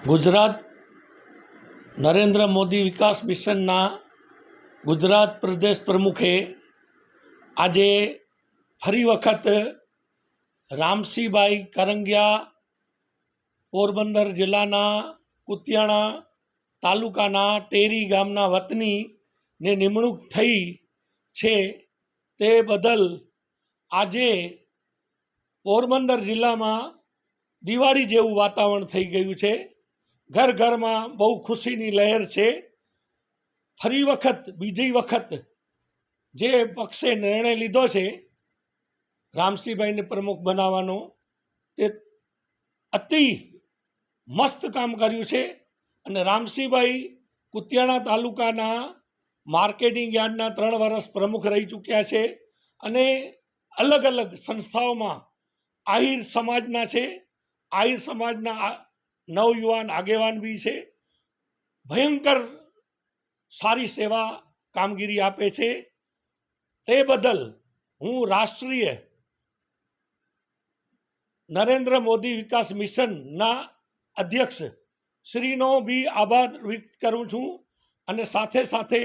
ગુજરાત નરેન્દ્ર મોદી વિકાસ મિશનના ગુજરાત પ્રદેશ પ્રમુખે આજે ફરી વખત રામસિંહભાઈ કરંગિયા પોરબંદર જિલ્લાના કુતિયાણા તાલુકાના ટેરી ગામના વતનીને નિમણૂક થઈ છે તે બદલ આજે પોરબંદર જિલ્લામાં દિવાળી જેવું વાતાવરણ થઈ ગયું છે। ઘર ઘરમાં બહુ ખુશીની લહેર છે। ફરી વખત બીજી વખત જે પક્ષે નિર્ણય લીધો છે રામસિંહભાઈને પ્રમુખ બનાવવાનો તે અતિ મસ્ત કામ કર્યું છે। અને રામસિંહભાઈ કુતિયાણા તાલુકાના માર્કેટિંગ યાર્ડના 3 વર્ષ પ્રમુખ રહી ચૂક્યા છે અને અલગ અલગ સંસ્થાઓમાં આહિર સમાજના છે। આહિર સમાજના નવયુવાન આગેવાન બી છે। ભયંકર સારી સેવા કામગીરી આપે છે। તે બદલ હું રાષ્ટ્રીય નરેન્દ્ર મોદી વિકાસ મિશનના અધ્યક્ષ શ્રીનો બી આભાર વ્યક્ત કરું છું અને સાથે સાથે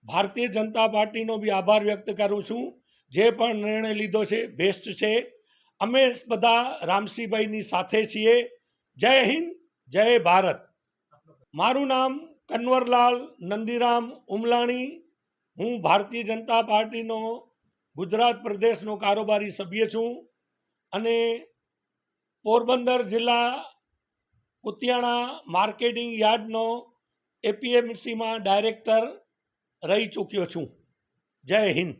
ભારતીય જનતા પાર્ટીનો બી આભાર વ્યક્ત કરું છું। જે પણ નિર્ણય લીધો છે બેસ્ટ છે। અમે બધા રામસિંહભાઈની સાથે છીએ। જય હિન્દ, જય ભારત। મારું નામ કન્વરલાલ નંદીરામ ઉમલાણી। હું ભારતીય જનતા પાર્ટીનો ગુજરાત પ્રદેશનો કારોબારી સભ્ય છું અને પોરબંદર જિલ્લા કુતિયાણા માર્કેટિંગ યાર્ડનો એપીએમસીમાં ડાયરેક્ટર રહી ચૂક્યો છું। જય હિન્દ।